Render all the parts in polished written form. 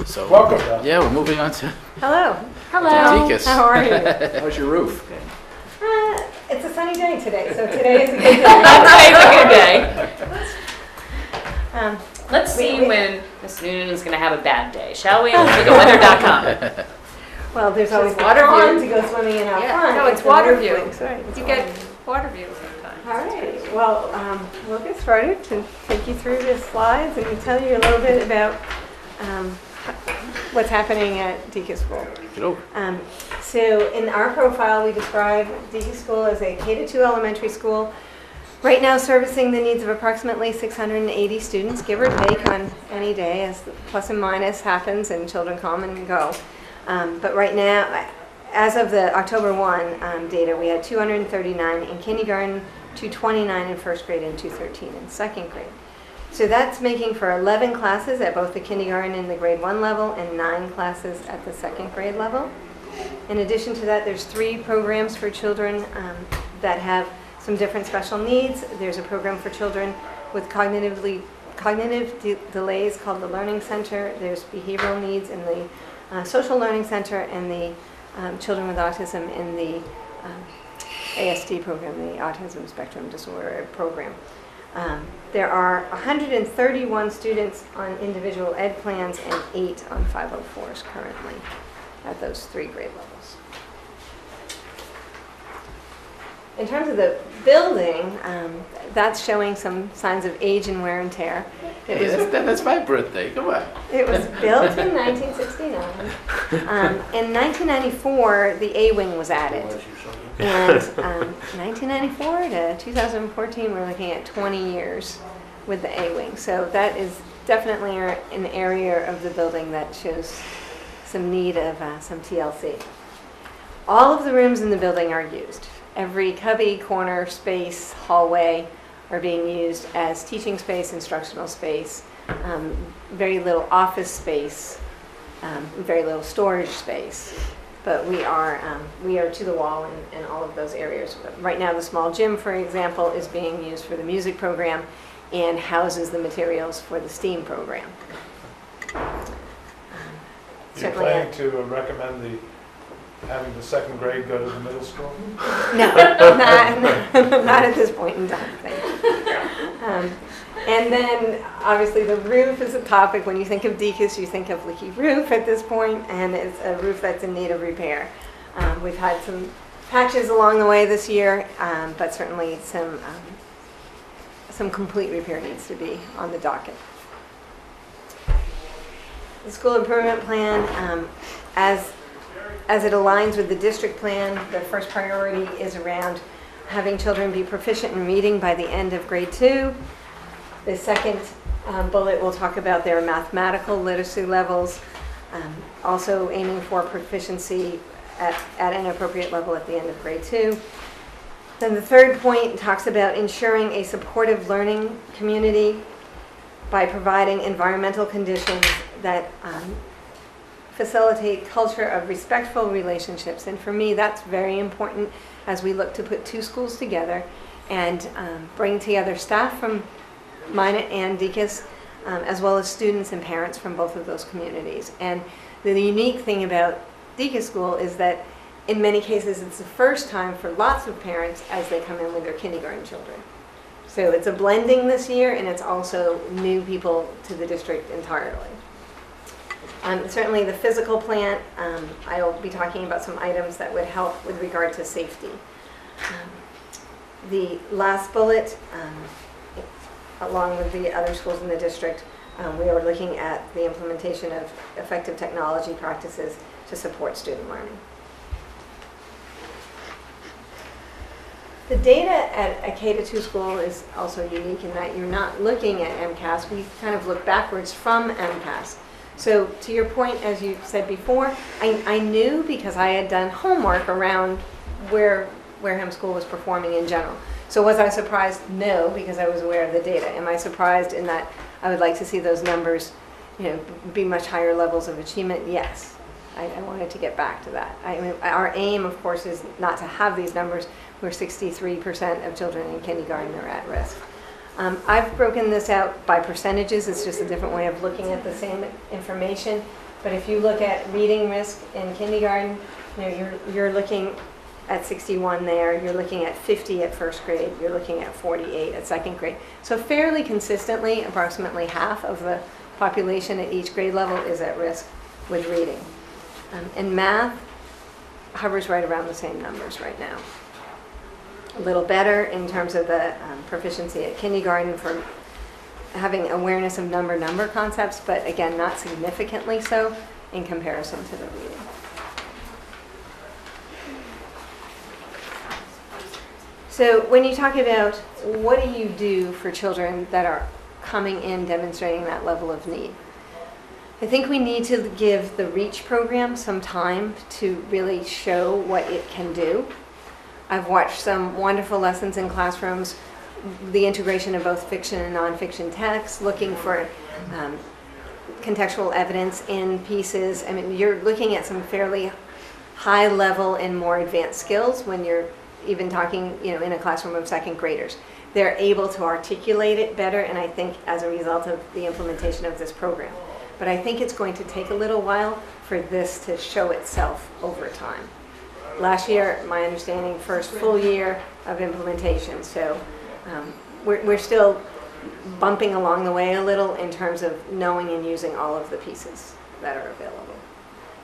So Welcome, Beth. yeah, we're moving on to Hello. Deacon's. How are you? How's your roof? It's a sunny day today, so today is a good day. Today's a good day. Let's see we- when Miss Noonan is going to have a bad day, shall we? Let's look at weather.com. Well, there's Says always water water view. to go swimming in out Yeah, front. no, it's the water roof view. leaks, right, it's You water get view. water view sometimes. All right. Well, we'll get started to take you through the slides and tell you a little bit about what's happening at Deacon School. Get over. So in our profile, we describe Deacon School as a K-2 elementary school, right now servicing the needs of approximately 680 students, give or take on any day as the plus and minus happens and children come and go. But right now, as of the October 1 data, we had 239 in kindergarten, 229 in first grade, and 213 in second grade. So that's making for 11 classes at both the kindergarten and the grade 1 level and 9 classes at the second grade level. In addition to that, there's 3 programs for children that have some different special needs. There's a program for children with cognitive delays called the Learning Center. There's behavioral needs in the Social Learning Center, and the children with autism in the ASD program, the Autism Spectrum Disorder program. There are 131 students on individual ed plans and 8 on 504s currently at those 3 grade levels. In terms of the building, that's showing some signs of age and wear and tear. Hey, that's my birthday. Come on. It was built in 1969. In 1994, the A-wing was added. And 1994 to 2014, we're looking at 20 years with the A-wing. So that is definitely an area of the building that shows some need of some TLC. All of the rooms in the building are used. Every cubby, corner, space, hallway are being used as teaching space, instructional space, very little office space, very little storage space. But we are to the wall in all of those areas. Right now, the small gym, for example, is being used for the music program and houses the materials for the STEAM program. You're planning to recommend having the second grade go to the middle school? No, not at this point in time. Thank you. And then, obviously, the roof is a topic. When you think of DECUS, you think of leaky roof at this point, and it's a roof that's in need of repair. We've had some patches along the way this year, but certainly some complete repair needs to be on the docket. The school improvement plan, as it aligns with the district plan, the first priority is around having children be proficient in reading by the end of grade 2. The second bullet will talk about their mathematical literacy levels, also aiming for proficiency at an appropriate level at the end of grade 2. Then the third point talks about ensuring a supportive learning community by providing environmental conditions that facilitate culture of respectful relationships. And for me, that's very important as we look to put 2 schools together and bring together staff from Minot and DECUS, as well as students and parents from both of those communities. And the unique thing about DECUS school is that in many cases it's the first time for lots of parents as they come in with their kindergarten children. So it's a blending this year, and it's also new people to the district entirely. Certainly the physical plant, I will be talking about some items that would help with regard to safety. The last bullet, along with the other schools in the district, we are looking at the implementation of effective technology practices to support student learning. The data at a K-2 school is also unique in that you're not looking at MCAS. We kind of look backwards from MCAS. So to your point, as you said before, I knew because I had done homework around where Wareham School was performing in general. So was I surprised? No, because I was aware of the data. Am I surprised in that I would like to see those numbers, be much higher levels of achievement? Yes. I wanted to get back to that. I mean, our aim, of course, is not to have these numbers where 63% of children in kindergarten are at risk. I've broken this out by percentages. It's just a different way of looking at the same information. But if you look at reading risk in kindergarten, you're looking at 61 there, you're looking at 50 at first grade, you're looking at 48 at second grade. So fairly consistently, approximately half of the population at each grade level is at risk with reading. And math hovers right around the same numbers right now. A little better in terms of the proficiency at kindergarten for having awareness of number concepts, but again, not significantly so in comparison to the reading. So when you talk about what do you do for children that are coming in demonstrating that level of need, I think we need to give the REACH program some time to really show what it can do. I've watched some wonderful lessons in classrooms, the integration of both fiction and nonfiction text, looking for contextual evidence in pieces. I mean, you're looking at some fairly high level and more advanced skills when you're even talking, in a classroom of second graders. They're able to articulate it better, and I think as a result of the implementation of this program. But I think it's going to take a little while for this to show itself over time. Last year, my understanding, first full year of implementation, so we're still bumping along the way a little in terms of knowing and using all of the pieces that are available.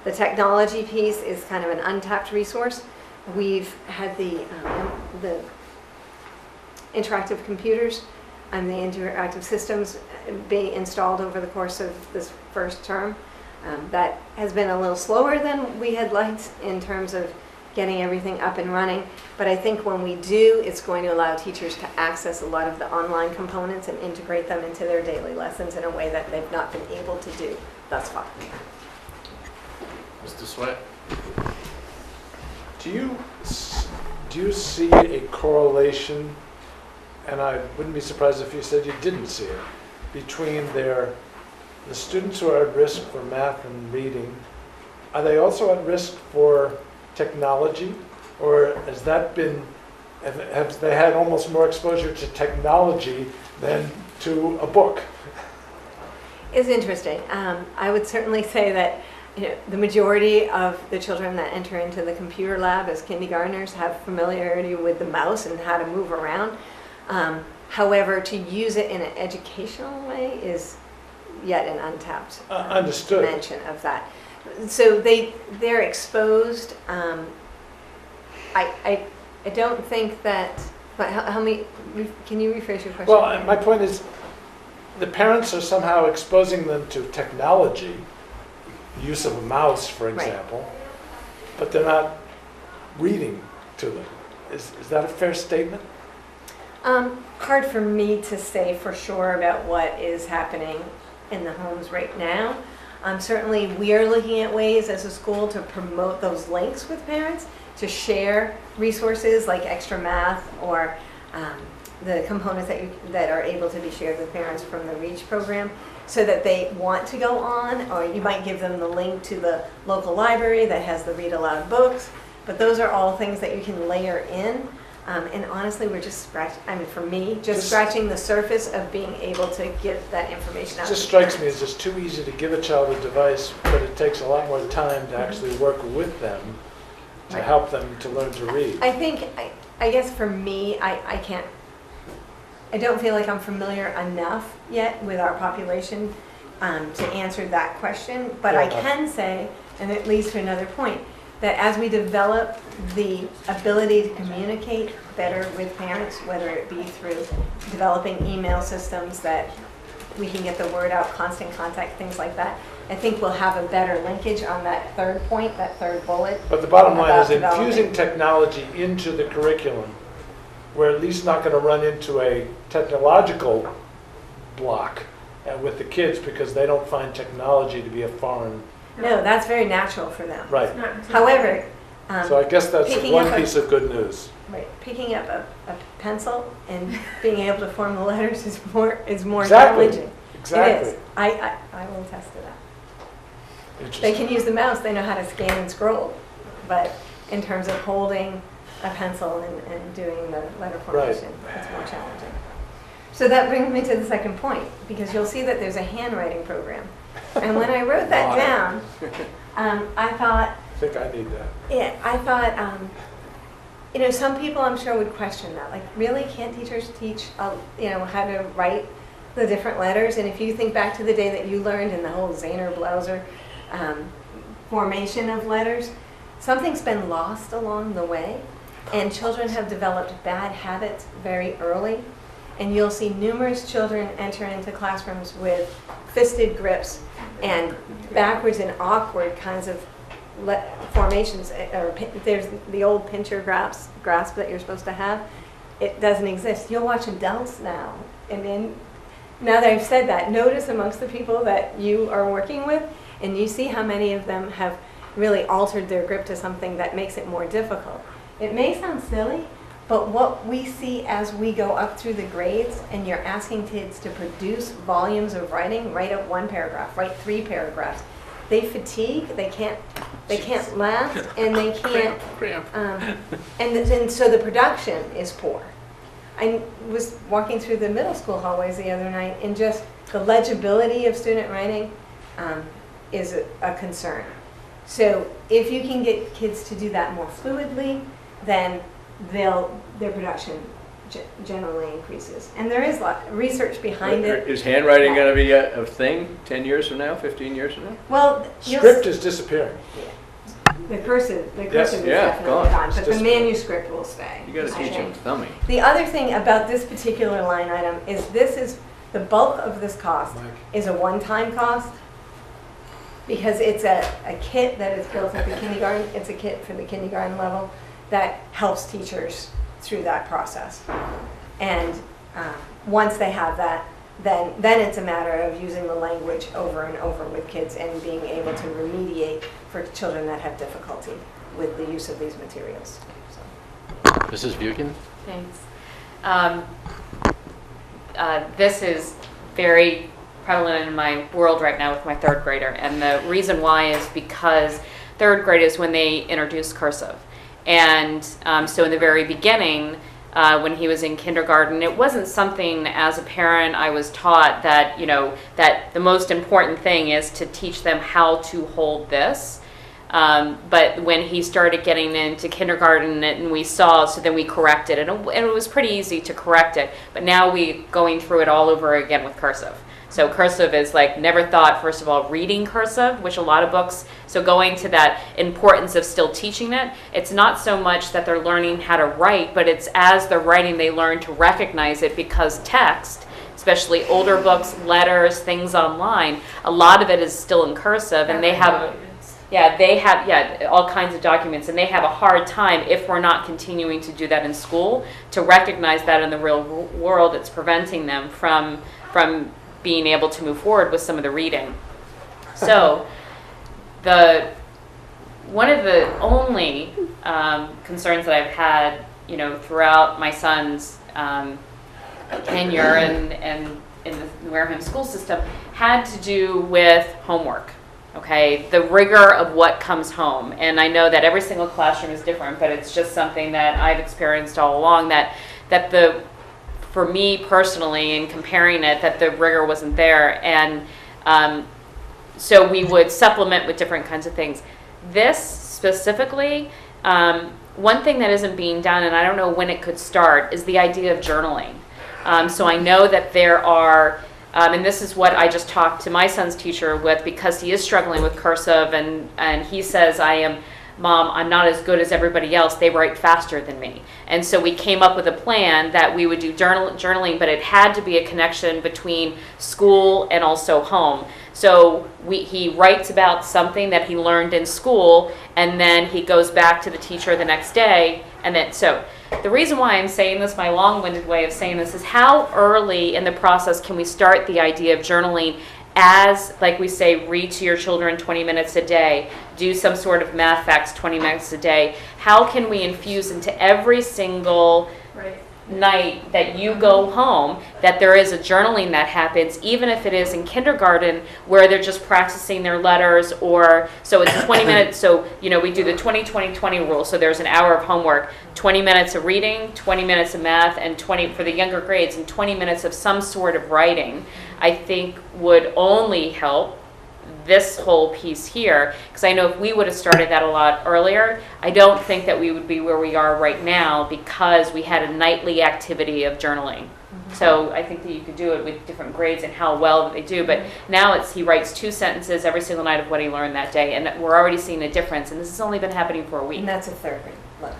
The technology piece is kind of an untapped resource. We've had the interactive computers and the interactive systems be installed over the course of this first term. That has been a little slower than we had liked in terms of getting everything up and running, but I think when we do, it's going to allow teachers to access a lot of the online components and integrate them into their daily lessons in a way that they've not been able to do thus far. Mr. Sweat? Do you see a correlation, and I wouldn't be surprised if you said you didn't see it, between the students who are at risk for math and reading, are they also at risk for technology, or have they had almost more exposure to technology than to a book? It's interesting. I would certainly say that the majority of the children that enter into the computer lab as kindergartners have familiarity with the mouse and how to move around. However, to use it in an educational way is yet an untapped dimension of that. So they're exposed. I don't think that. But how many? Can you rephrase your question? Well, my point is, the parents are somehow exposing them to technology, use of a mouse, for example, but they're not reading to them. Is that a fair statement? Hard for me to say for sure about what is happening in the homes right now. Certainly, we are looking at ways as a school to promote those links with parents, to share resources like extra math or the components that are able to be shared with parents from the REACH program, so that they want to go on, or you might give them the link to the local library that has the read aloud books. But those are all things that you can layer in. And honestly, we're just scratching the surface of being able to get that information out. It just strikes me as just too easy to give a child a device, but it takes a lot more time to actually work with them to help them to learn to read. I guess for me, I don't feel like I'm familiar enough yet with our population to answer that question, but I can say, and it leads to another point, that as we develop the ability to communicate better with parents, whether it be through developing email systems that we can get the word out, constant contact, things like that, I think we'll have a better linkage on that third point, that third bullet. But the bottom line is infusing technology into the curriculum. We're at least not going to run into a technological block with the kids because they don't find technology to be a foreign. No, that's very natural for them. Right. However, so I guess that's one piece of good news. Right. Picking up a pencil and being able to form the letters is more Exactly. challenging. Exactly. It is. I will attest to that. Interesting. They can use the mouse, they know how to scan and scroll. But in terms of holding a pencil and doing the letter formation, it's more challenging. So that brings me to the second point, because you'll see that there's a handwriting program. And when I wrote that down, I thought, I think I need that. yeah, I thought, you know, some people I'm sure would question that. Like, really, can't teachers teach, you know, how to write the different letters? And if you think back to the day that you learned in the whole Zahner-Blauser formation of letters, something's been lost along the way, and children have developed bad habits very early. And you'll see numerous children enter into classrooms with fisted grips and backwards and awkward kinds of formations. There's the old pincher grasp that you're supposed to have. It doesn't exist. You'll watch adults now. And then, now that I've said that, notice amongst the people that you are working with, and you see how many of them have really altered their grip to something that makes it more difficult. It may sound silly, but what we see as we go up through the grades, and you're asking kids to produce volumes of writing, write up one paragraph, write 3 paragraphs, they fatigue, they can't last, and they can't, Cramp. and so the production is poor. I was walking through the middle school hallways the other night, and just the legibility of student writing is a concern. So if you can get kids to do that more fluidly, then their production generally increases. And there is research behind it. Is handwriting going to be a thing 10 years from now, 15 years from now? Well, Script is disappearing. the cursive is yeah, definitely gone. gone, but the It's manuscript will stay. You got to I teach them think. thumbing. The other thing about this particular line item is the bulk of this cost Mike. is a one-time cost, because it's a kit that is built at the kindergarten. It's a kit for the kindergarten level that helps teachers through that process. And once they have that, then it's a matter of using the language over and over with kids and being able to remediate for children that have difficulty with the use of these materials. So. Mrs. Buchan? Thanks. This is very prevalent in my world right now with my 3rd grader. And the reason why is because 3rd grade is when they introduce cursive. And so in the very beginning, when he was in kindergarten, it wasn't something as a parent I was taught that, you know, that the most important thing is to teach them how to hold this. But when he started getting into kindergarten and we saw, so then we corrected it, and it was pretty easy to correct it. But now we going through it all over again with cursive. So cursive is like, never thought, first of all, reading cursive, which a lot of books, so going to that importance of still teaching it, it's not so much that they're learning how to write, but it's as they're writing, they learn to recognize it, because text, especially older books, letters, things online, a lot of it is still in cursive, and they have, all kinds of documents, and they have a hard time, if we're not continuing to do that in school, to recognize that in the real world, it's preventing them from being able to move forward with some of the reading. So one of the only concerns that I've had, you know, throughout my son's tenure and in the Wareham school system had to do with homework. Okay, the rigor of what comes home. And I know that every single classroom is different, but it's just something that I've experienced all along, that for me personally, in comparing it, that the rigor wasn't there. And so we would supplement with different kinds of things. This specifically, one thing that isn't being done, and I don't know when it could start, is the idea of journaling. So I know that there are, and this is what I just talked to my son's teacher with, because he is struggling with cursive, and he says, Mom, I'm not as good as everybody else. They write faster than me. And so we came up with a plan that we would do journaling, but it had to be a connection between school and also home. So he writes about something that he learned in school, and then he goes back to the teacher the next day. And then, so the reason why I'm saying this, my long-winded way of saying this, is how early in the process can we start the idea of journaling as, like we say, read to your children 20 minutes a day, do some sort of math facts 20 minutes a day. How can we infuse into every single night that you go home, that there is a journaling that happens, even if it is in kindergarten where they're just practicing their letters, or so it's 20 minutes. So, you know, we do the 20-20-20 rule. So there's an hour of homework, 20 minutes of reading, 20 minutes of math, and 20 for the younger grades, and 20 minutes of some sort of writing, I think would only help this whole piece here, because I know if we would have started that a lot earlier, I don't think that we would be where we are right now, because we had a nightly activity of journaling. So I think that you could do it with different grades and how well that they do, but now it's he writes 2 sentences every single night of what he learned that day, and we're already seeing a difference, and this has only been happening for a week. And that's a third grade level,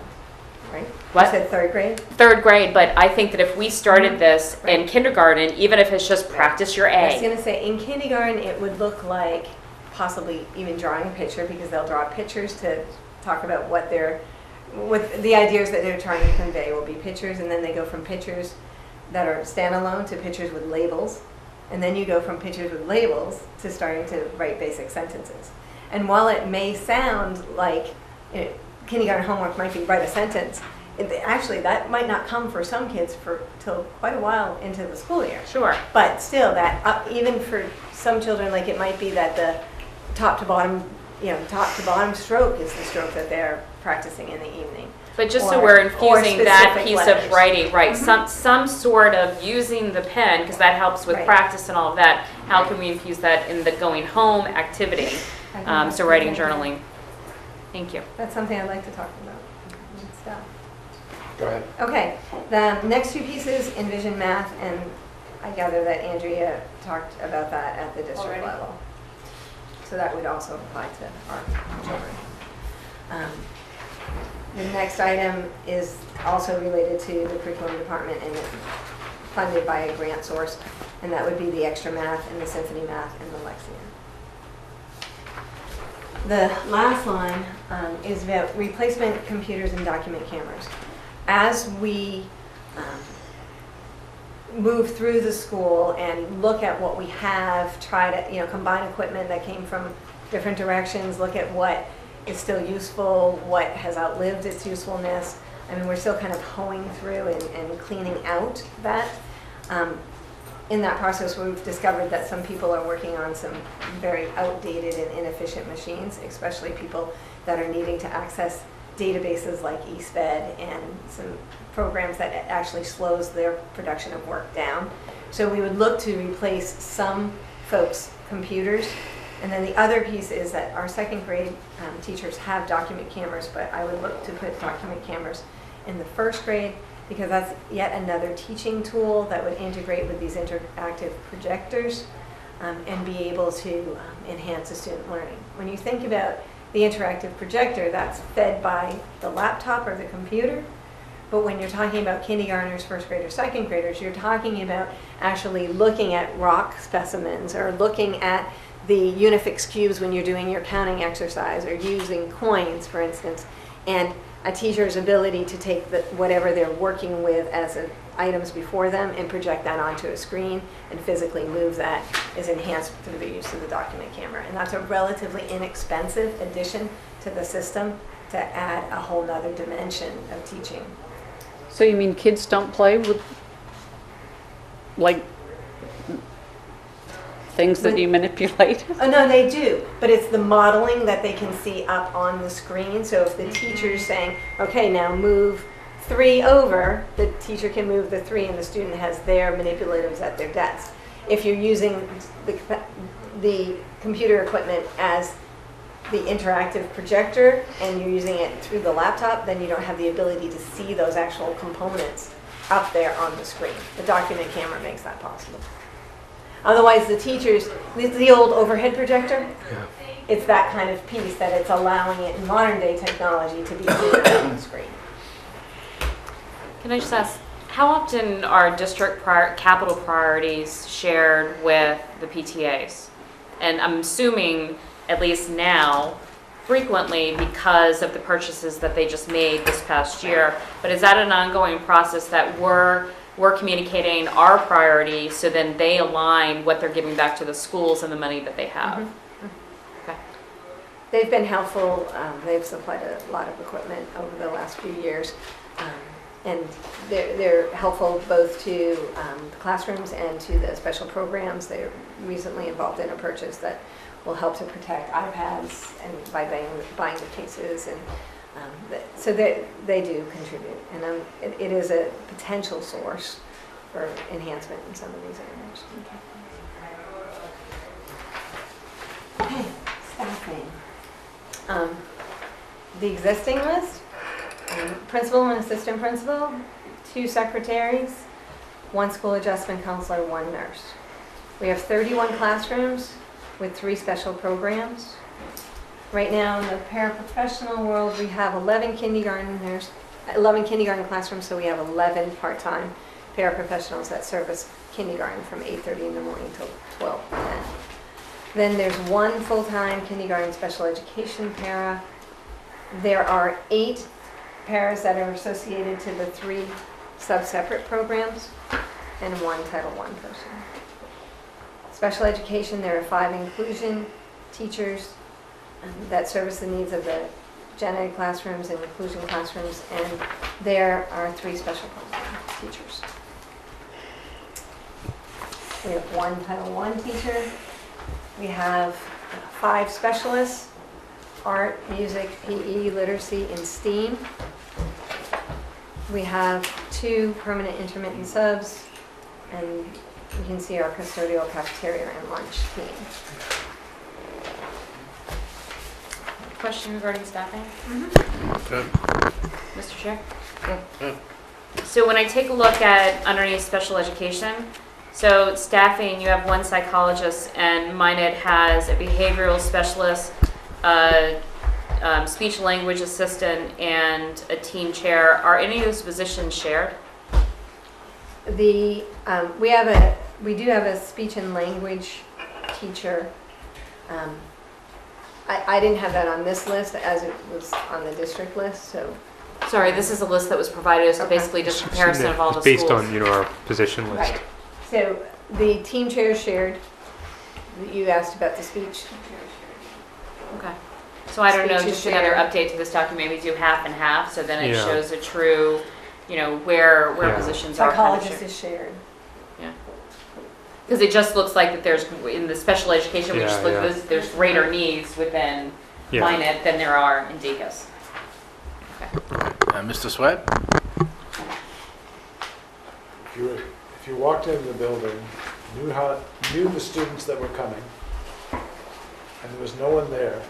right? What? You said third grade? Third grade, but I think that if we started this in kindergarten, even if it's just practice your I was A. going to say, in kindergarten, it would look like possibly even drawing a picture, because they'll draw pictures to talk about what the ideas that they're trying to convey will be pictures, and then they go from pictures that are standalone to pictures with labels, and then you go from pictures with labels to starting to write basic sentences. And while it may sound like, you know, kindergarten homework might be write a sentence, actually that might not come for some kids till quite a while into the school year. Sure. But still, that even for some children, like it might be that the top to bottom stroke is the stroke that they're practicing in the evening. But just so Or- we're or infusing that specific piece letters. of writing, right, some sort of using the pen, because that helps with Right. practice and all of that. How can we infuse that in the going home activity? I think that's So writing, something- journaling. Thank you. That's something I'd like to talk about. Good stuff. Go ahead. Okay, the next 2 pieces, envision math, and I gather that Andrea talked about that at the district Already. level. So that would also apply to our children. The next item is also related to the curriculum department and funded by a grant source, and that would be the extra math and the symphony math and the Lexia. The last line is about replacement computers and document cameras. As we move through the school and look at what we have, try to combine equipment that came from different directions, look at what is still useful, what has outlived its usefulness. I mean, we're still kind of hoeing through and cleaning out that. In that process, we've discovered that some people are working on some very outdated and inefficient machines, especially people that are needing to access databases like eSped and some programs that actually slows their production of work down. So we would look to replace some folks' computers. And then the other piece is that our second grade teachers have document cameras, but I would look to put document cameras in the first grade, because that's yet another teaching tool that would integrate with these interactive projectors and be able to enhance the student learning. When you think about the interactive projector, that's fed by the laptop or the computer. But when you're talking about kindergartners, first graders, second graders, you're talking about actually looking at rock specimens or looking at the unifix cubes when you're doing your counting exercise, or using coins, for instance, and a teacher's ability to take whatever they're working with as items before them and project that onto a screen and physically move that is enhanced through the use of the document camera. And that's a relatively inexpensive addition to the system to add a whole nother dimension of teaching. So you mean kids don't play with, like, things that you manipulate? Oh, no, they do, but it's the modeling that they can see up on the screen. So if the teacher's saying, okay, now move 3 over, the teacher can move the 3 and the student has their manipulatives at their desk. If you're using the computer equipment as the interactive projector and you're using it through the laptop, then you don't have the ability to see those actual components up there on the screen. The document camera makes that possible. Otherwise, the teachers, the old overhead projector, it's that kind of piece that it's allowing it in modern day technology to be seen on the screen. Can I just ask, how often are district capital priorities shared with the PTAs? And I'm assuming, at least now, frequently because of the purchases that they just made this past year. But is that an ongoing process that we're communicating our priorities, so then they align what they're giving back to the schools and the money that they have? Okay. They've been helpful. They've supplied a lot of equipment over the last few years. And they're helpful both to the classrooms and to the special programs. They're recently involved in a purchase that will help to protect iPads and by buying the cases. And so they do contribute. And it is a potential source for enhancement in some of these areas. Okay, staffing. The existing list, principal and assistant principal, 2 secretaries, 1 school adjustment counselor, 1 nurse. We have 31 classrooms with 3 special programs. Right now in the paraprofessional world, we have 11 kindergarten classrooms, so we have 11 part-time paraprofessionals that service kindergarten from 8:30 in the morning till 12:10. Then there's 1 full-time kindergarten special education para. There are 8 paras that are associated to the 3 sub-separate programs and 1 Title I person. Special education, there are 5 inclusion teachers that service the needs of the gen ed classrooms and inclusion classrooms, and there are 3 special program teachers. We have 1 Title I teacher. We have 5 specialists, art, music, PE, literacy, and STEAM. We have 2 permanent intermittent subs, and you can see our custodial cafeteria and lunch team. Question regarding staffing? Good. Mr. Chair? Good. So when I take a look at underneath special education, so staffing, you have 1 psychologist, and Minot has a behavioral specialist, speech language assistant, and a team chair. Are any of those positions shared? We do have a speech and language teacher. I didn't have that on this list as it was on the district list, so. Sorry, this is a list that was provided, so Okay. basically just comparison of all the It's based schools. on, our position list. Right. So the team chair is shared. You asked about the speech. Okay. So I don't know, Speech is just another shared. update to this document, maybe do half and half, so then it Yeah. shows a true, where Yeah. positions are kind of Psychologist shared. is shared. Because it just looks like that there's, in the special education, we just Yeah, look yeah. at there's greater needs within Yeah. Minot than there are in Deacon's. Mr. Sweat? If you walked into the building, knew the students that were coming, and there was no one there,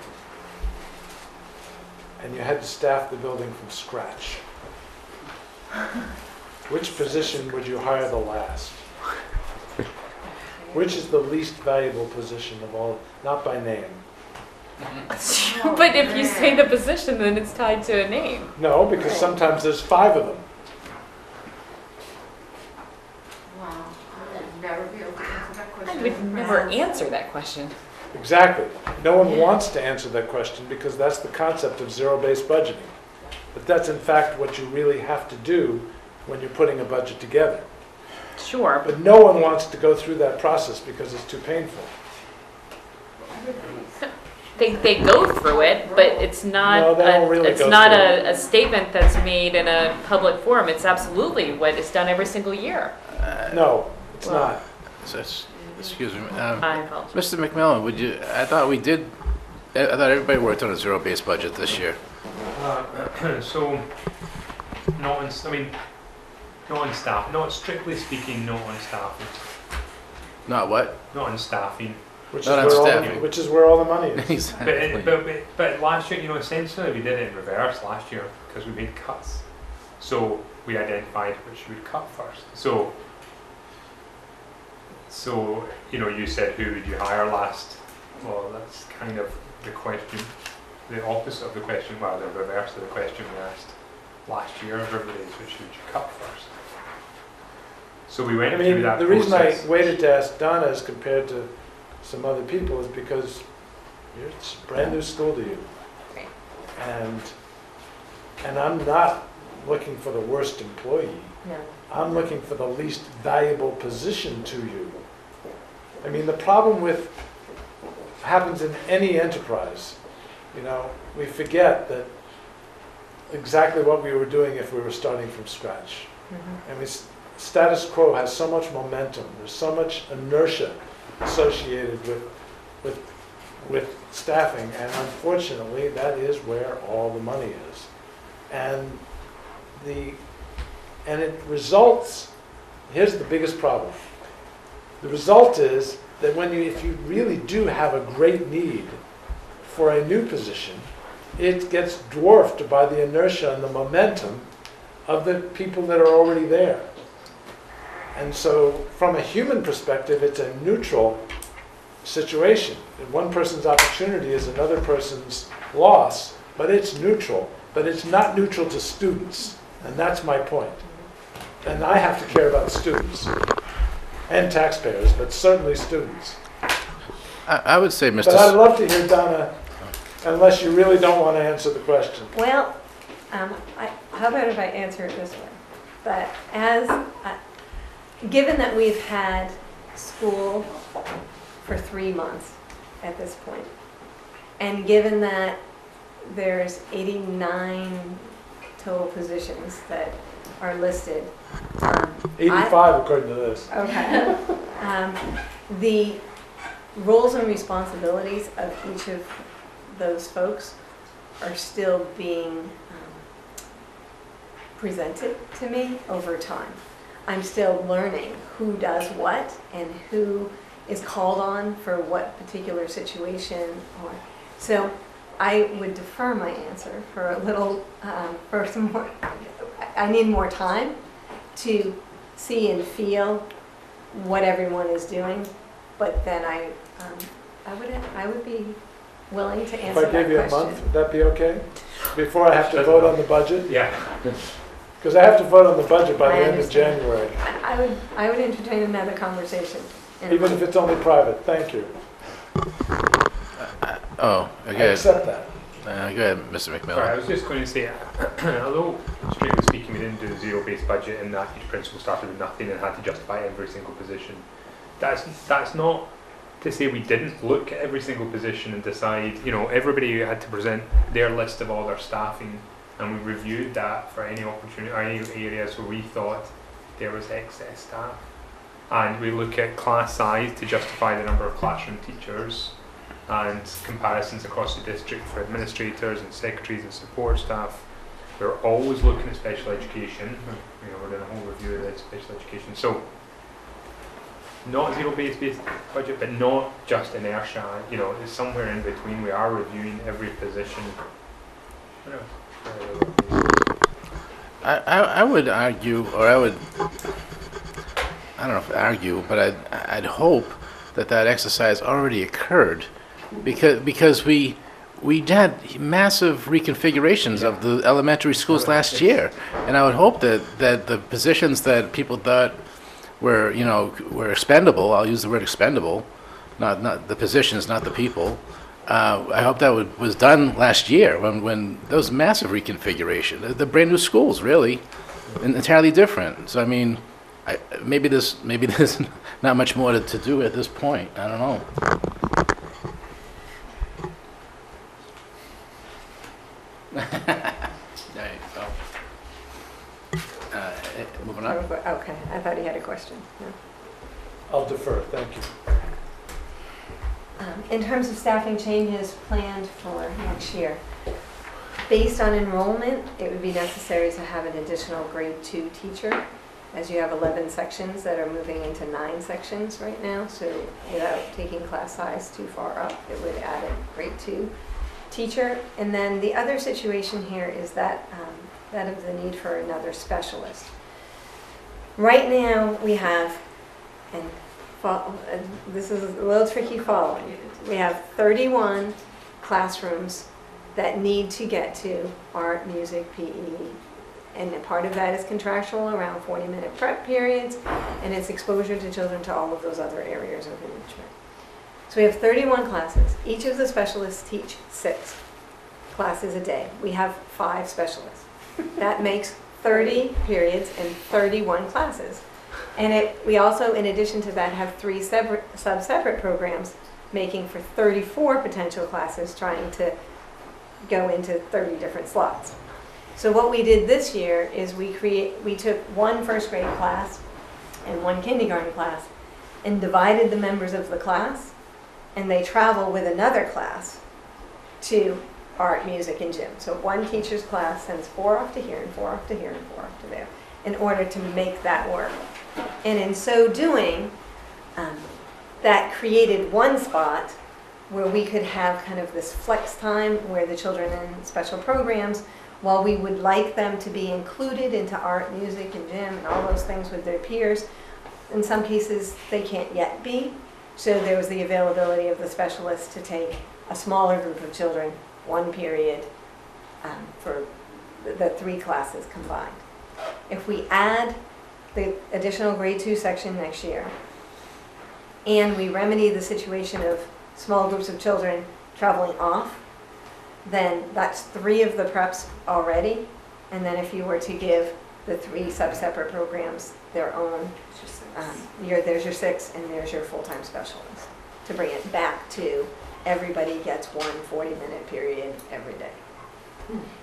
and you had to staff the building from scratch, which position would you hire the last? Which is the least valuable position of all, not by name? But if you say the position, then it's tied to a name. No, because sometimes there's 5 of them. I would never answer that question. Exactly. No one wants to answer that question because that's the concept of zero-based budgeting. But that's in fact what you really have to do when you're putting a budget together. Sure, but But no one wants to go through that process because it's too painful. they go through it, but it's not, No, they don't really it's go not through a statement that's made in a public forum. It's absolutely what is done every single year. No, it's Well, not. Excuse me. I apologize. Mr. McMillan, I thought everybody worked on a zero-based budget this year. So, not on staff, not strictly speaking, not on staffing. Not what? Not on staffing. Which Not is, on where staffing. which is where all the money is. Exactly. But last year, essentially we did it in reverse last year because we made cuts. So we identified which we would cut first. So you said who would you hire last? Well, that's kind of the question, the opposite of the question, well, the reverse of the question we asked last year of everybody is which would you cut first? So we went I through mean, that the reason I process. waited to ask Donna as compared to some other people is because it's a brand new school to you. Right. And I'm not looking for the worst employee. No. I'm looking for the least valuable position to you. I mean, the problem with, happens in any enterprise, we forget that exactly what we were doing if we were starting from scratch. Mhm. I mean, status quo has so much momentum, there's so much inertia associated with staffing, and unfortunately, that is where all the money is. And it results, here's the biggest problem. The result is that if you really do have a great need for a new position, it gets dwarfed by the inertia and the momentum of the people that are already there. And so from a human perspective, it's a neutral situation. One person's opportunity is another person's loss, but it's neutral. But it's not neutral to students, and that's my point. And I have to care about students and taxpayers, but certainly students. I would say, Mr. But I'd love to hear Donna, unless you really don't want to answer the question. Well, how about if I answer it this way? But given that we've had school for 3 months at this point, and given that there's 89 total positions that are listed. 85 according to this. Okay. The roles and responsibilities of each of those folks are still being presented to me over time. I'm still learning who does what and who is called on for what particular situation. So I would defer my answer for a little, for some more. I need more time to see and feel what everyone is doing, but then I would be willing to If answer I that gave you a question. month, would that be okay? Before I have to vote on the budget? Yeah. Because I have to vote on the budget by I the end of understand. January, I would entertain another conversation. even if it's only private. Thank you. Oh, I okay. accept that. Go ahead, Mr. Sorry, I McMillan. was just going to say, although strictly speaking we didn't do a zero-based budget and that each principal started with nothing and had to justify every single position, that's not to say we didn't look at every single position and decide, everybody had to present their list of all their staffing, and we reviewed that for any opportunity, or any areas where we thought there was excess staff. And we look at class size to justify the number of classroom teachers, and comparisons across the district for administrators and secretaries and support staff. We're always looking at special education. We're doing a whole review of that special education. So, not zero-based budget, but not just inertia. It's somewhere in between. We are reviewing every position. I would argue, or I don't know if argue, but I'd hope that exercise already occurred, because we had massive reconfigurations of the elementary schools last year, and I would hope that the positions that people thought were expendable, I'll use the word expendable, not the positions, not the people. I hope that was done last year when there was massive reconfiguration. The brand new schools, really, entirely different. So I mean, maybe there's not much more to do at this point. I don't know. There you go. Moving on. Okay, I thought he had a question. No. I'll defer, thank you. In terms of staffing changes planned for next year, based on enrollment, it would be necessary to have an additional grade 2 teacher, as you have 11 sections that are moving into 9 sections right now. So without taking class size too far up, it would add a grade 2 teacher. And then the other situation here is that of the need for another specialist. Right now we have, and this is a little tricky following, we have 31 classrooms that need to get to art, music, PE, and a part of that is contractual, around 40-minute prep periods, and it's exposure to children to all of those other areas of enrichment. So we have 31 classes. Each of the specialists teach 6 classes a day. We have 5 specialists. That makes 30 periods and 31 classes. And we also, in addition to that, have 3 separate programs making for 34 potential classes trying to go into 30 different slots. So what we did this year is we took one first grade class and one kindergarten class and divided the members of the class, and they travel with another class to art, music, and gym. So one teacher's class sends 4 off to here and 4 off to here and 4 off to there in order to make that work. And in so doing, that created one spot where we could have kind of this flex time where the children in special programs, while we would like them to be included into art, music, and gym and all those things with their peers, in some cases they can't yet be. So there was the availability of the specialist to take a smaller group of children, one period, for the 3 classes combined. If we add the additional grade 2 section next year, and we remedy the situation of small groups of children traveling off, then that's 3 of the preps already. And then if you were to give the 3 sub-separate programs their own, there's your 6 and there's your full-time specialist, to bring it back to everybody gets one 40-minute period every day.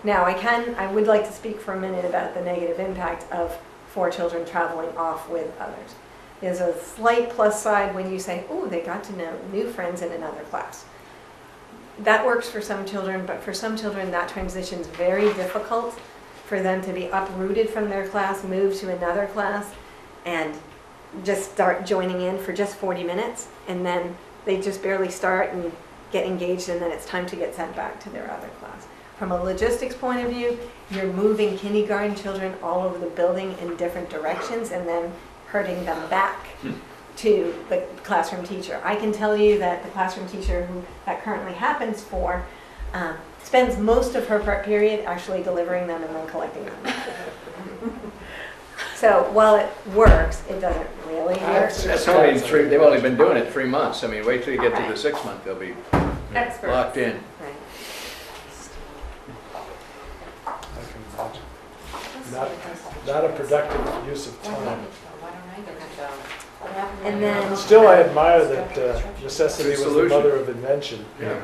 Now, I would like to speak for a minute about the negative impact of 4 children traveling off with others. There's a slight plus side when you say, oh, they got to know new friends in another class. That works for some children, but for some children that transition is very difficult for them to be uprooted from their class, move to another class, and just start joining in for just 40 minutes, and then they just barely start and get engaged, and then it's time to get sent back to their other class. From a logistics point of view, you're moving kindergarten children all over the building in different directions and then herding them back to the classroom teacher. I can tell you that the classroom teacher who that currently happens for spends most of her prep period actually delivering them and then collecting them. So while it works, it doesn't really work. That's only 3, they've only been doing it 3 months. I mean, wait till you get to the 6th month, they'll be Experts. locked in. Right. I can imagine. Not a productive use of time. And then Still, I admire that necessity was the Solution. mother of invention. Yeah.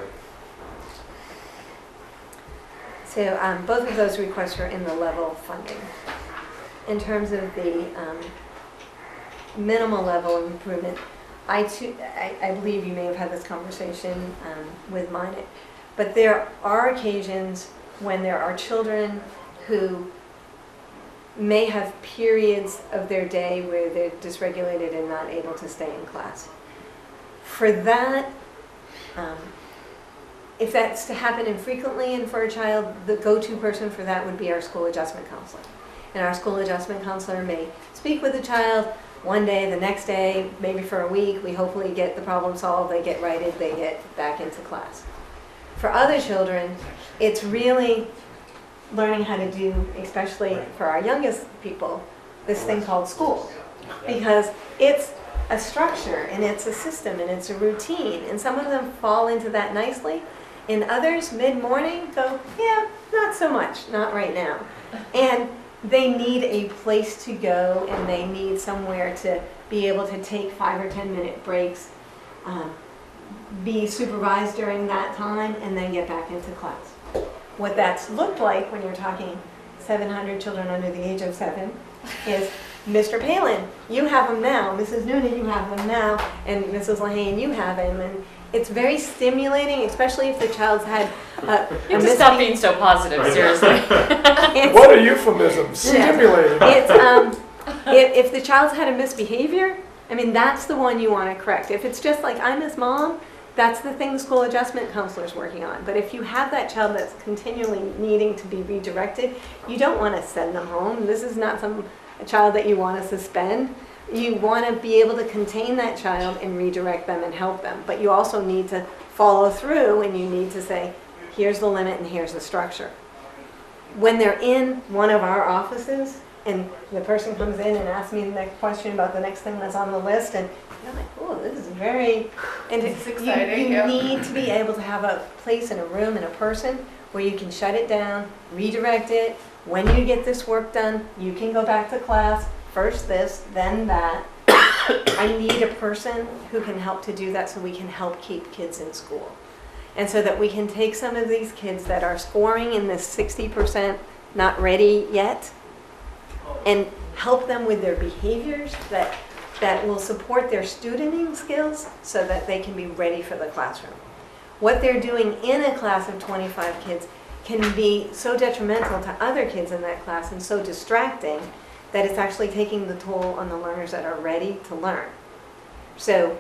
so both of those requests are in the level funding. In terms of the minimal level of improvement, I believe you may have had this conversation with mine, but there are occasions when there are children who may have periods of their day where they're dysregulated and not able to stay in class. For that, if that's to happen infrequently and for a child, the go-to person for that would be our school adjustment counselor. And our school adjustment counselor may speak with the child one day, the next day, maybe for a week. We hopefully get the problem solved, they get righted, they get back into class. For other children, it's really learning how to do, especially for our youngest people, this thing called school. Because it's a structure and it's a system and it's a routine. And some of them fall into that nicely. And others, mid-morning, go, yeah, not so much, not right now. And they need a place to go and they need somewhere to be able to take 5 or 10-minute breaks, be supervised during that time, and then get back into class. What that's looked like when you're talking 700 children under the age of 7 is, Mr. Palin, you have them now, Mrs. Noonan, you have them now, and Mrs. Lahane, you have them. And it's very stimulating, especially if the child's had You have to stop being so positive, seriously. What a euphemism, stimulating. If the child's had a misbehavior, I mean, that's the one you want to correct. If it's just like, I miss mom, that's the thing the school adjustment counselor is working on. But if you have that child that's continually needing to be redirected, you don't want to send them home. This is not a child that you want to suspend. You want to be able to contain that child and redirect them and help them. But you also need to follow through and you need to say, here's the limit and here's the structure. When they're in one of our offices and the person comes in and asks me the next question about the next thing that's on the list, and you're like, oh, this is very, and It's exciting, you yeah. need to be able to have a place in a room and a person where you can shut it down, redirect it. When you get this work done, you can go back to class, first this, then that. I need a person who can help to do that so we can help keep kids in school. And so that we can take some of these kids that are scoring in this 60% not ready yet, and help them with their behaviors that will support their studenting skills so that they can be ready for the classroom. What they're doing in a class of 25 kids can be so detrimental to other kids in that class and so distracting that it's actually taking the toll on the learners that are ready to learn. So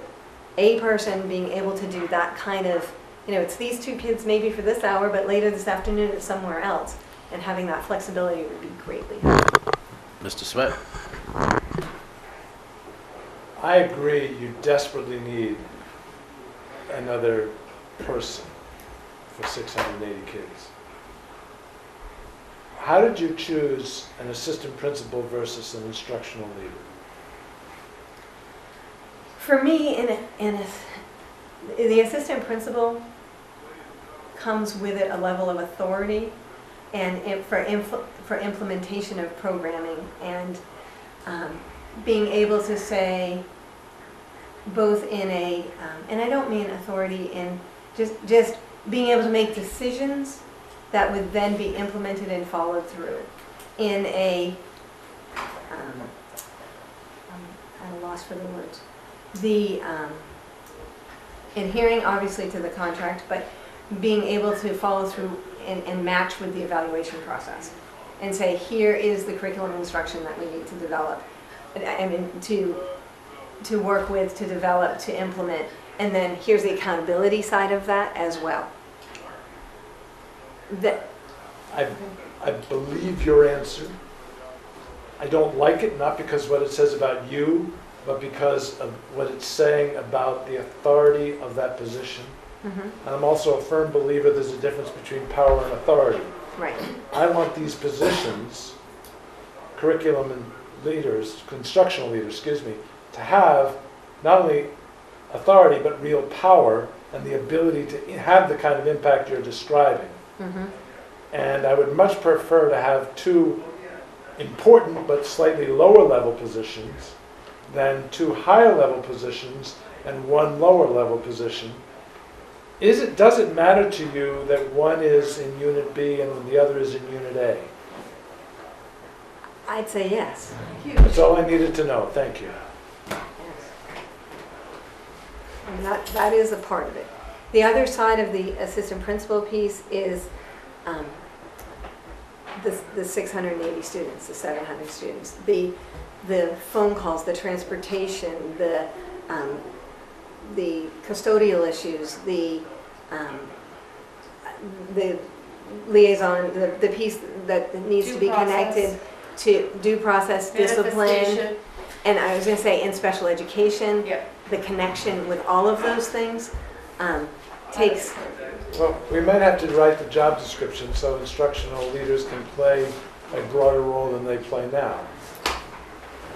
a person being able to do that kind of, it's these two kids maybe for this hour, but later this afternoon it's somewhere else, and having that flexibility would be greatly helpful. Mr. Smith? I agree, you desperately need another person for 680 kids. How did you choose an assistant principal versus an instructional leader? For me, the assistant principal comes with it a level of authority and for implementation of programming, and being able to say, both in a, and I don't mean authority in just being able to make decisions that would then be implemented and followed through in a, I'm lost for the words, adhering obviously to the contract, but being able to follow through and match with the evaluation process and say, here is the curriculum instruction that we need to develop, I mean, to work with, to develop, to implement, and then here's the accountability side of that as well. I believe your answer. I don't like it, not because of what it says about you, but because of what it's saying about the authority of that position. Mm-hmm. And I'm also a firm believer there's a difference between power and authority. Right. I want these positions, curriculum and leaders, instructional leaders, to have not only authority but real power and the ability to have the kind of impact you're describing. Mm-hmm. And I would much prefer to have two important but slightly lower level positions than two higher level positions and one lower level position. Does it matter to you that one is in Unit B and the other is in Unit A? I'd say yes. That's all I needed to know. Thank you. And that is a part of it. The other side of the assistant principal piece is the 680 students, the 700 students, the phone calls, the transportation, the custodial issues, the liaison, the piece that needs to be connected to due process, discipline, and I was going to say in special education, the connection with all of those things takes. Well, we might have to write the job description so instructional leaders can play a broader role than they play now.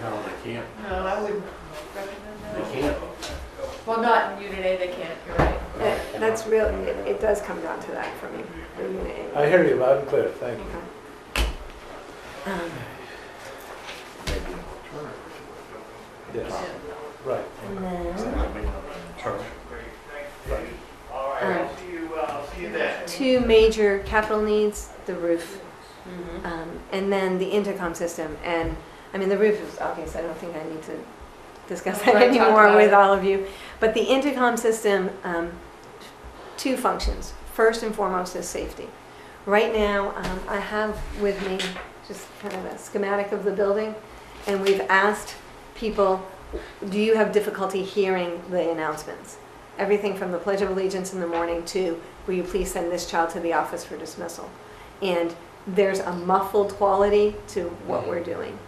No, they can't. No, I wouldn't recommend that. They can't. Well, not in Unit A, they can't, you're right. That's real. It does come down to that for me. For Unit A. I hear you loud and clear. Thank you. Okay. Maybe an alternative. Yes. Right. And then Sure. Right. two major capital needs: the roof, Mm-hmm. and then the intercom system. And I mean, the roof is obvious. I don't think I need to discuss that Right, talk anymore about with it. all of you. But the intercom system, two functions. First and foremost is safety. Right now, I have with me just kind of a schematic of the building, and we've asked people, do you have difficulty hearing the announcements? Everything from the Pledge of Allegiance in the morning to, will you please send this child to the office for dismissal? And there's a muffled quality to what we're doing.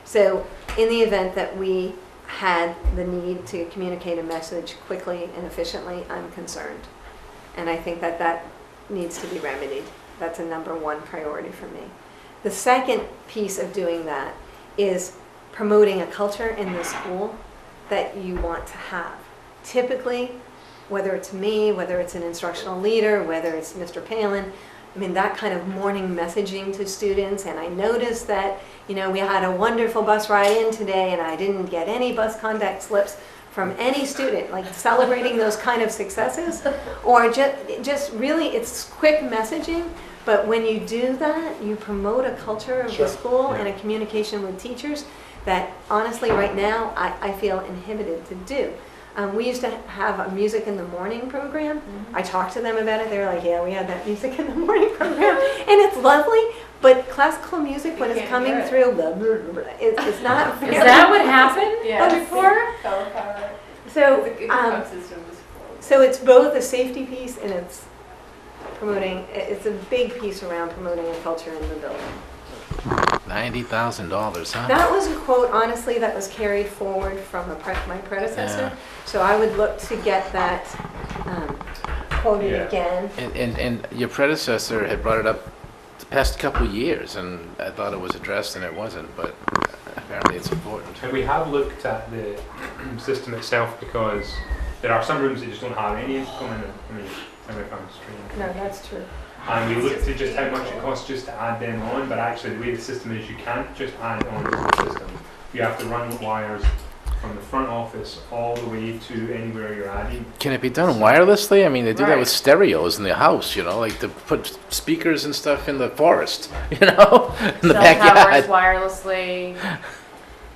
So in the event that we had the need to communicate a message quickly and efficiently, I'm concerned. And I think that needs to be remedied. That's a number one priority for me. The second piece of doing that is promoting a culture in the school that you want to have. Typically, whether it's me, whether it's an instructional leader, whether it's Mr. Palin, I mean, that kind of morning messaging to students. And I noticed that, we had a wonderful bus ride in today and I didn't get any bus contact slips from any student, like celebrating those kind of successes, or just really, it's quick messaging, but when you do that, you promote a culture of Sure. the school and Yeah. a communication with teachers that honestly, right now, I feel inhibited to do. We used to have a music in the morning program. I talked to them about it. They were like, yeah, we had that music in the morning program. And it's lovely, but classical music, when You it's can't coming hear it. through, blah, blah, blah, it's not very... Is that what happened Yeah. before? Color power. So, The intercom system was full. so it's both a safety piece and it's promoting, it's a big piece around promoting a culture in the building. $90,000, huh? That was a quote, honestly, that was carried forward from my predecessor. Yeah. So I would look to get that quoted Yeah. again. And your predecessor had brought it up the past couple of years, and I thought it was addressed and it wasn't, but apparently it's important. And we have looked at the system itself because there are some rooms that just don't have any intercom in them. I mean, semi-fan stream. No, that's true. And we looked at just how much it costs just to add them on, but actually the way the system is, you can't just add it on to the system. You have to run wires from the front office all the way to anywhere you're adding. Can it be done wirelessly? I mean, they do that Right. with stereos in the house, you know, like to put speakers and stuff in the forest, you know, in the Cell towers backyard. wirelessly.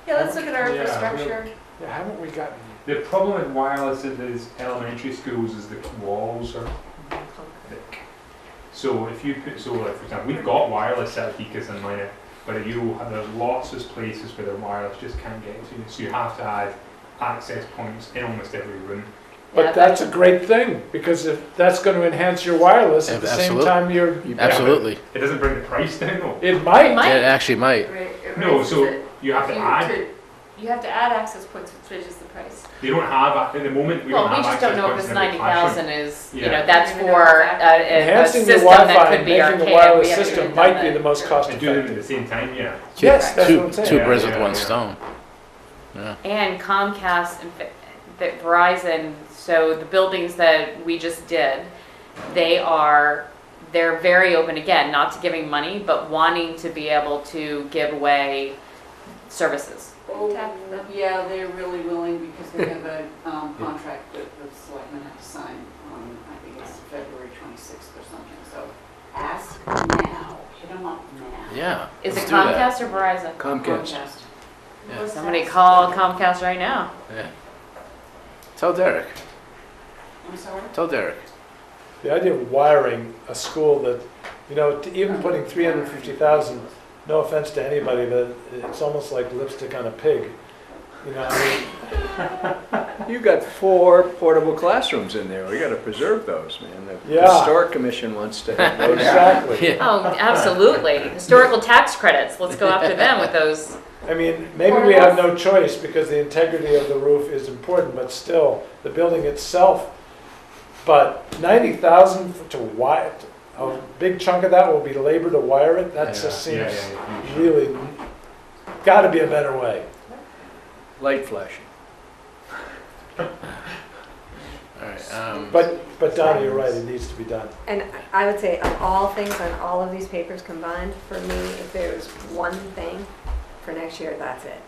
Yeah, let's look at our Yeah, infrastructure. Yeah, haven't we gotten, The problem with wireless in these elementary schools is the walls are thick. So if you put, so like for example, we've got wireless at Picas and mine, but there's lots of places where the wireless just can't get to. So you have to add access points in almost every room. but Yeah, that's a great thing, because if that's going to enhance your wireless at the same Absolutely. time you're, Absolutely. It doesn't bring the price down though. it might. might. It actually might. No, so you have to add. You have to add access points, which raises the price. They don't have, at the moment, we Well, don't we have just access don't know if points this in every classroom. 90,000 is, you Yeah. know, that's I don't even know for exactly. a Enhancing the system Wi-Fi that could and be making archaic. the wireless We haven't system even might done be it. the most cost And do them at effective. the same time, yeah. Yes, that's what I'm saying. Two Yeah, birds yeah, with one yeah. stone. Yeah. And Comcast and Verizon, so the buildings that we just did, they're very open, again, not to giving money, but wanting to be able to give away services. Tap them. Yeah, they're really willing because they have a contract that the selectmen have to sign on, I think it's February 26th or something. So ask now, hit them up now. Yeah. Is it let's do that. Comcast or Verizon? Comcast. Yeah. Somebody call Comcast right now. Yeah. Tell Derek. I'm sorry? Tell Derek. The idea of wiring a school that, you know, even putting 350,000, no offense to anybody, but it's almost like lipstick on a pig. You know, I mean, You got 4 portable classrooms in there. We got to preserve those, man. The Yeah. Historic Commission wants to have those. exactly. Yeah. Oh, absolutely. Historical tax credits, let's go after them with those. I mean, maybe we have no choice because the integrity of the roof is important, but still, the building itself. But 90,000 to wire, a big chunk of that will be labor to wire it. That just Yeah, seems yeah. really, got to be a better way. Light flashing. All right. But Donna, you're right, it needs to be done. And I would say of all things on all of these papers combined, for me, if there was one thing for next year, that's it.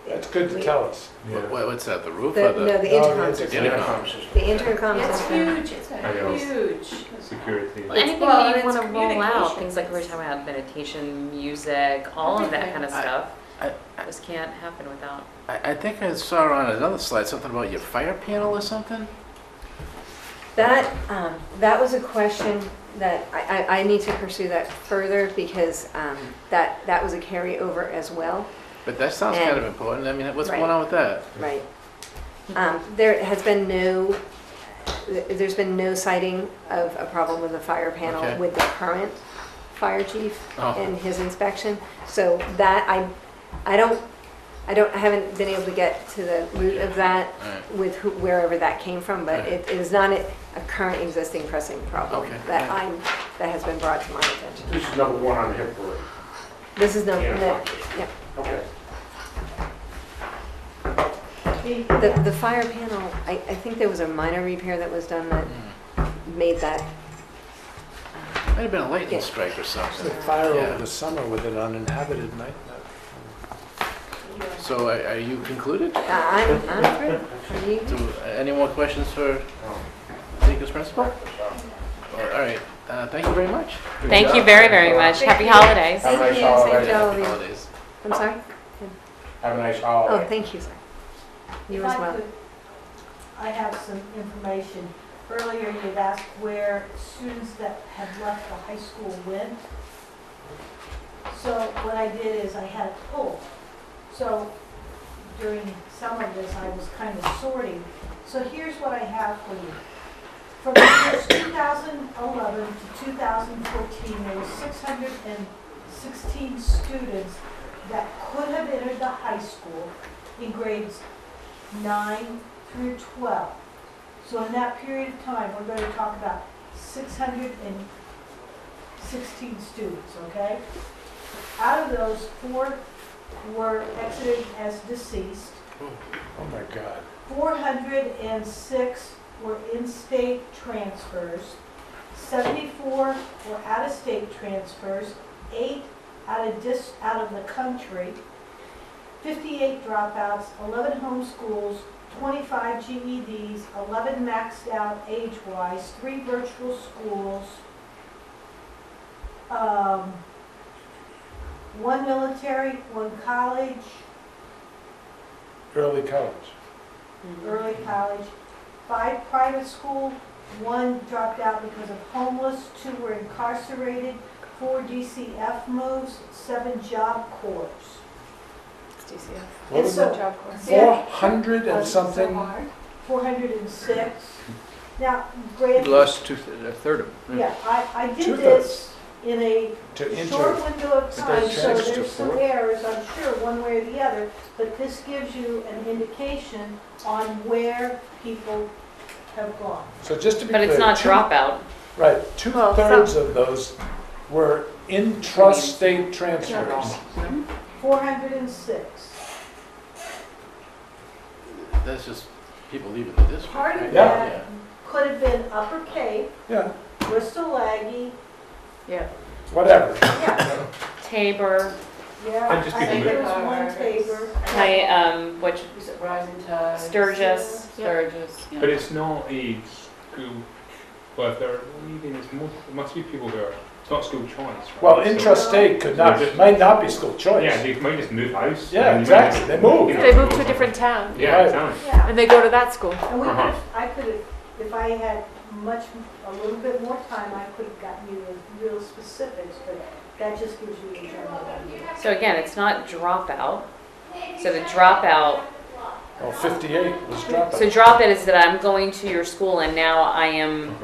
That's good to tell us. What's that? The roof The, or the? no, the intercom the system. intercom. The intercom It's system. huge, it's I know. huge. Security. Anything well, that you it's want to roll out, communication. things like we were talking about, meditation, music, all of that kind of I- stuff, I- just can't happen without. I think I saw on another slide something about your fire panel or something. That was a question that I need to pursue that further because that was a carryover as well. But that sounds kind of And- important. I mean, what's Right. going on with that? Right. There has been there's been no citing of a problem with the fire panel Okay. with the current fire chief Oh. and his inspection. So that I haven't been able to get to the root of that All right. with wherever that came from, but Right. it is not a current existing pressing problem Okay. that has been brought to my attention. This is number one on the hip parade. This is no, Yeah. yeah. Okay. The fire panel, I think there was a minor repair that was done that made that, Might have been a lightning Yeah. strike or The something. fire Yeah. over the summer with an uninhabited night. So are you concluded? I'm through. Are you? Any more questions for Deacon's principal? Well, all right, thank you very much. Thank you very, very much. Happy holidays. Thank nice you, holiday. same to all of Happy you. holidays. I'm sorry? Have a nice Oh, holiday. thank you, sir. You If as I well. could, I have some information. Earlier, you had asked where students that had left the high school went. So what I did is I had a poll. So during some of this, I was kind of sorting. So here's what I have for you. From the years 2011 to 2014, there were 616 students that could have entered the high school in grades 9 through 12. So in that period of time, we're going to talk about 616 students, okay? Out of those, 4 were exited as deceased. Oh my God. 406 were in-state transfers. 74 were out-of-state transfers. 8 out of the country. 58 dropouts, 11 homeschools, 25 GEDs, 11 maxed out age-wise, 3 virtual schools, 1 military, 1 college, Early college. early college, 5 private school, 1 dropped out because of homeless, 2 were incarcerated, 4 DCF moves, 7 job corps. What was so- it? Job corps. 400 and So something? hard. 406. Now, We granted, lost a third of them. yeah, I did Two-thirds. this in a To short enter, window of but they time, so changed to there's some 4? errors, I'm sure, one way or the other, but this gives you an indication on where people have gone. so just to be But clear. it's not two- dropout. Right, Well, 2/3 of those were intrastate transfers. 406. That's just people leaving the district. Part of right? that could have been Upper Cape, Yeah, Bristol Aggie, Yeah. whatever. yeah, Tabor, yeah, And just I think people there was one Tabor. which, Is it Rising Tide? Sturgis. Sturgis, yeah. But it's not a school, well, if they're leaving, it must be people who are, it's not school choice, right? Well, So- intrastate could not, might not be school choice. Yeah, they might just move house. Yeah, and they might exactly. just, They move. you know, They move to a different town Yeah, Right. exactly. Yeah, and they go to that school. and we could, Uh-huh. I could have, if I had a little bit more time, I could have gotten you the real specifics, but that just gives you a general idea. so again, it's not dropout. So the dropout, Well, 58 was dropout. so dropout is that I'm going to your school and now I am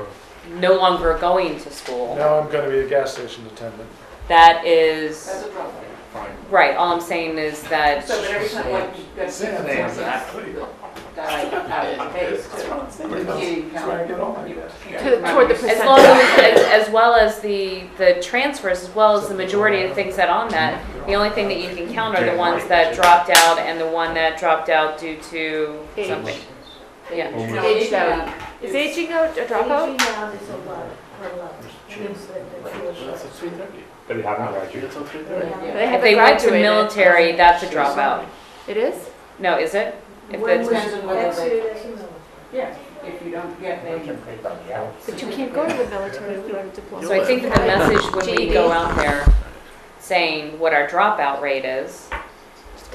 no longer going to school. Now I'm going to be a gas station attendant. That is, That's a dropout. Fine. right, all I'm saying is that, So, but every time, like, you've got six Exactly. died out of the base, too. You can't even count. Trying to get all my You gas. can't Toward the count. as long as well as the transfers, as well as the majority of things that on that, the only thing that you can count are the ones that dropped out and the one that dropped out due to Age. something. Yeah. No, Aged out. out Is aging out a dropout? Aging out is 11, or 11. Means that they feel That's at 3:30. But they haven't graduated. That's at 3:30. Yeah. They If haven't they went to graduated. military, that's a dropout. It is? No, is it? If When it's, was Depends on whether they- exited as a military. Yeah, if you don't get the, But you can't go to the military if you have a diploma. so I think that the message when we go out there saying what our dropout rate is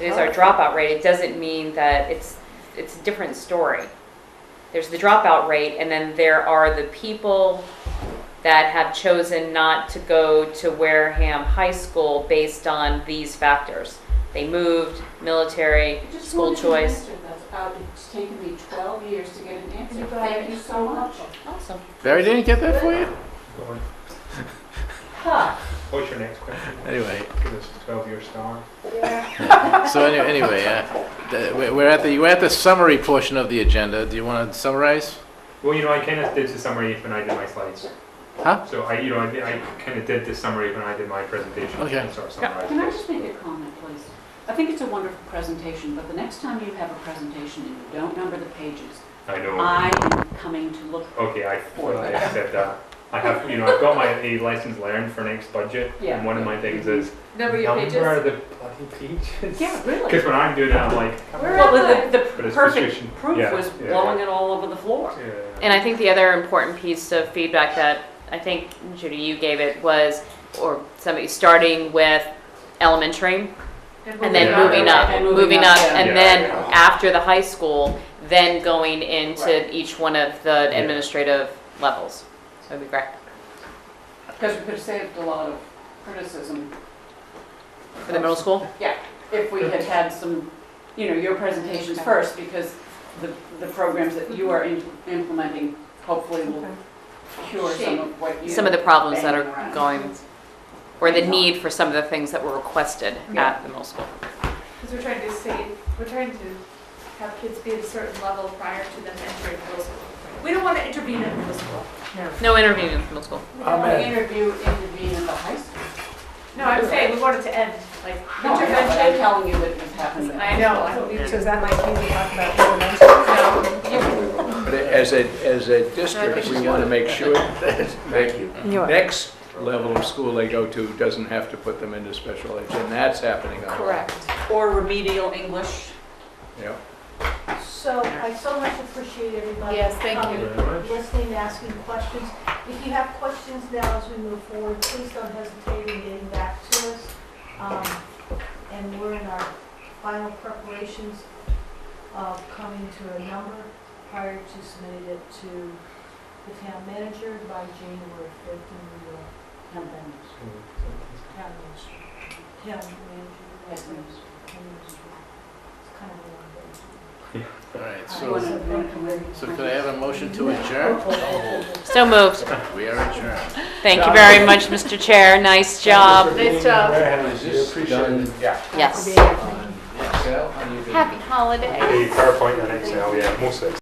our dropout rate. It doesn't mean that it's a different story. There's the dropout rate, and then there are the people that have chosen not to go to Wareham High School based on these factors. They moved, military, I just school wanted an choice. answer. It's taken me 12 years to get an answer. Thank you so much. Awesome. Barry didn't get that for you? Go on. Huh. What's your next question? Anyway, Give us a 12-year star. so anyway, we're at the summary portion of the agenda. Do you want to summarize? Well, you know, I kind of did the summary when I did my slides. Huh? So I kind of did the summary when I did my presentation. Okay. And sort of summarized Can I it. just make a comment, please? I think it's a wonderful presentation, but the next time you have a presentation and you don't number the pages, I know. I am coming to look. Okay, I said that. I have, I've got my lessons learned for next budget, Yeah. and one of my things is Number your pages. number the bloody pages. Yeah, really. Because when I'm doing it, I'm like, Where Well, am I? the But it's perfect precision. proof Yeah, was yeah, blowing it all over the floor. yeah. And I think the other important piece of feedback that I think, Judy, you gave it was, or somebody, starting with elementary and then Yeah. moving up, And yeah. and Yeah. then after the high school, then going into Right. each one of the administrative levels. So it'd be great. Because we could have saved a lot of criticism. For the middle school? If we had had some, your presentations first, because the programs that you are implementing hopefully will cure some of what you. Some of the problems that are banging around. going, or the need for some of the things that were requested Yeah. at the middle school. Because we're trying to have kids be at a certain level prior to them entering middle school. We don't want to intervene in middle school. No interviewing in middle school. We don't want to intervene at the high school. No, I'm saying we want it to end, like No, I know, but I'm intervention. telling you that it was happening. I know, I don't need So to. is that my cue to talk about elementary? But as a district, we want to make sure that the next level of school they go to doesn't have to put them into special ed, and that's happening. a lot. Correct. Or remedial English. Yeah. So I so much appreciate everybody. Yes, thank you. coming, listening, asking questions. If you have questions now as we move forward, please don't hesitate in getting back to us. And we're in our final preparations of coming to a number prior to submitting it to the town manager by January 5th, and we will have that. Town manager. Yes, town manager. It's kind of a long day. All right, I so, wanna- so could I have a motion to adjourn? So moved. We are adjourned. Thank you very much, Mr. Chair. Nice job. Nice job. Is this done Yes. on Excel? How do you do Happy it? holiday. The PowerPoint and Excel, yeah, most of it's